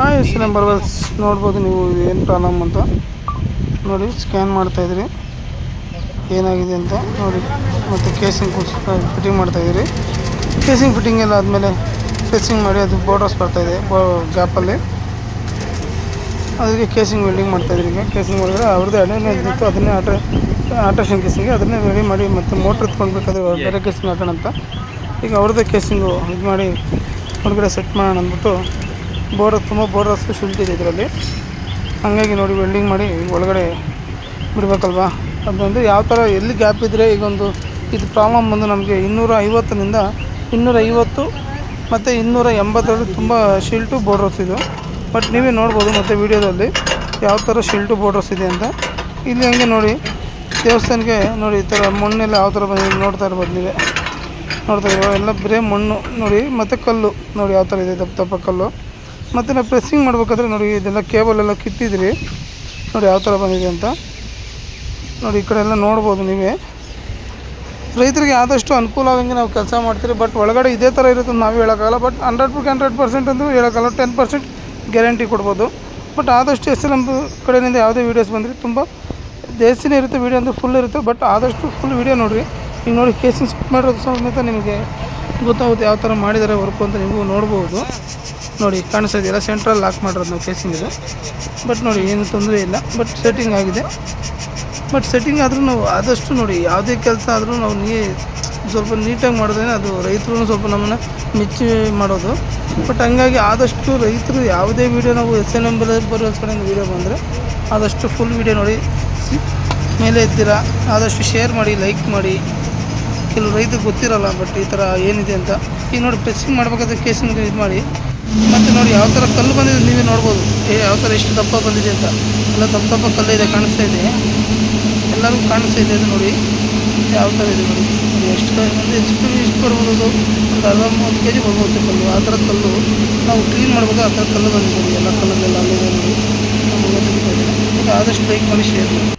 S number ನೋಡ್ಬೋದು ನೀವು ಏನು ಪ್ರಾಬ್ಲಮ್ ಅಂತ ನೋಡಿ. ಸ್ಕ್ಯಾನ್ ಮಾಡ್ತಾಯಿದ್ರಿ ಏನಾಗಿದೆ ಅಂತ ನೋಡಿ. ಮತ್ತು ಕೇಸಿಂಗ್ ಫಿಟ್ಟಿಂಗ್ ಮಾಡ್ತಾಯಿದ್ರಿ. ಕೇಸಿಂಗ್ ಫಿಟ್ಟಿಂಗ್ ಎಲ್ಲ ಆದಮೇಲೆ ಪ್ರೆಸ್ಸಿಂಗ್ ಮಾಡಿ ಅದು ಬೋರ್ಡರ್ಸ್ ಬರ್ತಾಯಿದೆ ಗ್ಯಾಪಲ್ಲಿ, ಅದಕ್ಕೆ ಕೇಸಿಂಗ್ ವೆಲ್ಡಿಂಗ್ ಮಾಡ್ತಾಯಿದ್ರಿ. ಈಗ ಕೇಸಿಂಗ್ ಮಾಡಿದ್ರೆ ಅವ್ರದ್ದು ಅಡ್ವಾನ್ಸ್ ಇತ್ತು, ಅದನ್ನೇ ಆಲ್ಟ್ರೇಷನ್ ಕೇಸಿಂಗ್ ಅದನ್ನೇ ರೆಡಿ ಮಾಡಿ ಮತ್ತು ಮೋಟ್ರ್ ಎತ್ಕೊಳ್ಬೇಕಾದ್ರೆ ಬೇರೆ ಕೇಸಿಂಗ್ ಹಾಕೋಣ ಅಂತ ಈಗ ಅವ್ರದ್ದೇ ಕೇಸಿಂಗು ಇದು ಮಾಡಿ ಹೊರಗಡೆ ಸೆಟ್ ಮಾಡೋಣ ಅಂದ್ಬಿಟ್ಟು ತುಂಬ ಬೋರ್ಡರ್ಸು ಶಿಲ್ಟಿದೆ ಇದರಲ್ಲಿ. ಹಾಗಾಗಿ ನೋಡಿ ವೆಲ್ಡಿಂಗ್ ಮಾಡಿ ಒಳಗಡೆ ಬಿಡಬೇಕಲ್ವಾ. ಅದೊಂದು ಯಾವ ಥರ ಎಲ್ಲಿ ಗ್ಯಾಪ್ ಇದ್ದರೆ ಈಗೊಂದು ಇದು ಪ್ರಾಬ್ಲಮ್ ಬಂದು ನಮಗೆ 250 250 ಮತ್ತು 280 ತುಂಬ ಶಿಲ್ಟು ಬೋರ್ಡರ್ಸ್ ಇದು. ಬಟ್ ನೀವೇ ನೋಡ್ಬೋದು ಮತ್ತು ವೀಡಿಯೋದಲ್ಲಿ ಯಾವ ಥರ ಶಿಲ್ಟು ಬೋರ್ಡರ್ಸ್ ಇದೆ ಅಂತ. ಇಲ್ಲಿ ಹಂಗೆ ನೋಡಿ ದೇವಸ್ಥಾನಕ್ಕೆ ನೋಡಿ ಈ ಥರ ಮಣ್ಣೆಲ್ಲ ಯಾವ ಥರ ಬಂದಿದೆ ನೋಡ್ತಾ ಇರ್ಬೋದು ನೀವೇ. ನೋಡ್ತಾ ಇರೋ ಎಲ್ಲ ಬರೀ ಮಣ್ಣು ನೋಡಿ, ಮತ್ತು ಕಲ್ಲು ನೋಡಿ ಯಾವ ಥರ ಇದೆ, ದಪ್ಪ ದಪ್ಪ ಕಲ್ಲು. ಮತ್ತು ನಾವು ಪ್ರೆಸ್ಸಿಂಗ್ ಮಾಡಬೇಕಾದ್ರೆ ನೋಡಿ ಇದೆಲ್ಲ ಕೇಬಲೆಲ್ಲ ಕಿತ್ತಿದ್ರಿ ನೋಡಿ ಯಾವ ಥರ ಬಂದಿದೆ ಅಂತ ನೋಡಿ. ಈ ಕಡೆ ಎಲ್ಲ ನೋಡ್ಬೋದು ನೀವೇ. ರೈತರಿಗೆ ಆದಷ್ಟು ಅನುಕೂಲ ಆಗಂಗೆ ನಾವು ಕೆಲಸ ಮಾಡ್ತೀರಿ. ಬಟ್ ಒಳಗಡೆ ಇದೇ ಥರ ಇರುತ್ತೆ ನಾವು ಹೇಳೋಕ್ಕಾಗಲ್ಲ. ಬಟ್ 100% ಅಂತೂ ಹೇಳೋಕ್ಕಲ್ಲ, 10% ಗ್ಯಾರಂಟಿ ಕೊಡ್ಬೋದು. ಬಟ್ ಆದಷ್ಟು ಎಸ್ ನಮ್ಮ ಕಡೆಯಿಂದ ಯಾವುದೇ ವೀಡಿಯೋಸ್ ಬಂದರೆ ತುಂಬ ಜಾಸ್ತಿನೇ ಇರುತ್ತೆ ವೀಡಿಯೋ ಅಂದರೆ ಫುಲ್ ಇರುತ್ತೆ. ಬಟ್ ಆದಷ್ಟು ಫುಲ್ ವೀಡಿಯೋ ನೋಡಿರಿ. ಈಗ ನೋಡಿ ಕೇಸಿಂಗ್ ಸೆಟ್ ಮಾಡೋದು ಸಮೇತ ನಿಮಗೆ ಗೊತ್ತಾಗುತ್ತೆ ಯಾವ ಥರ ಮಾಡಿದ್ದಾರೆ ವರ್ಕು ಅಂತ ನೀವು ನೋಡ್ಬೋದು. ನೋಡಿ ಕಾಣಿಸ್ತಾ ಇದೆಯಲ್ಲ, ಸೆಂಟ್ರಲ್ಲಿ ಲಾಕ್ ಮಾಡಿರೋದು ನಾವು ಕೇಸಿಂಗ್ ಇದು. ಬಟ್ ನೋಡಿ ಏನು ತೊಂದರೆ ಇಲ್ಲ, ಬಟ್ ಸೆಟ್ಟಿಂಗ್ ಆಗಿದೆ. ಬಟ್ ಸೆಟ್ಟಿಂಗ್ ಆದರೂ ನಾವು ಆದಷ್ಟು ನೋಡಿ ಯಾವುದೇ ಕೆಲಸ ಆದರೂ ನಾವು ಸ್ವಲ್ಪ ನೀಟಾಗಿ ಮಾಡಿದ್ರೆ ಅದು ರೈತರು ಸ್ವಲ್ಪ ನಮ್ಮನ್ನು ಮೆಚ್ಚಿ ಮಾಡೋದು. ಬಟ್ ಹಂಗಾಗಿ ಆದಷ್ಟು ರೈತರು ಯಾವುದೇ ವೀಡಿಯೋ ನಾವು SNM ಬರೋಸ್ ಕಡೆಯಿಂದ ವೀಡಿಯೋ ಬಂದರೆ ಆದಷ್ಟು ಫುಲ್ ವೀಡಿಯೋ ನೋಡಿ. ಮೇಲೆ ಇದ್ದೀರಾ ಆದಷ್ಟು ಶೇರ್ ಮಾಡಿ, ಲೈಕ್ ಮಾಡಿ. ಕೆಲವು ರೈತರಿಗೆ ಗೊತ್ತಿರೋಲ್ಲ ಬಟ್ ಈ ಥರ ಏನಿದೆ ಅಂತ. ಈಗ ನೋಡಿ ಪ್ರೆಸ್ಸಿಂಗ್ ಮಾಡಬೇಕಾದ್ರೆ ಕೇಸಿಂಗ್ ಇದು ಮಾಡಿ. ಮತ್ತು ನೋಡಿ ಯಾವ ಥರ ಕಲ್ಲು ಬಂದಿದೆ ನೀವೇ ನೋಡ್ಬೋದು, ಯಾವ ಥರ ಎಷ್ಟು ದಪ್ಪ ಬಂದಿದೆ ಅಂತ. ಎಲ್ಲ ದಪ್ಪ ದಪ್ಪ ಕಲ್ಲು ಇದೆ, ಕಾಣಿಸ್ತಾ ಇದೆ, ಎಲ್ಲರಿಗೂ ಕಾಣಿಸ್ತಾ ಇದೆ. ಅದು ನೋಡಿ ಯಾವ ಥರ ಇದೆ ನೋಡಿ. ಎಷ್ಟು ಬರ್ಬೋದು, ಒಂದು 1 kg ಬರ್ಬೋದು ಕಲ್ಲು. ಆ ಥರ ಕಲ್ಲು ನಾವು ಕ್ಲೀನ್ ಮಾಡ್ಬೋದು. ಆ ಥರ ಕಲ್ಲು ಬಂದಿದೆ ಎಲ್ಲ ಕಲ್ಲಲ್ಲೆಲ್ಲ ಅಲ್ಲಿದೆ ನೋಡಿ. ಆದಷ್ಟು ಲೈಕ್ ಮಾಡಿ, ಶೇರ್ ಮಾಡಿ.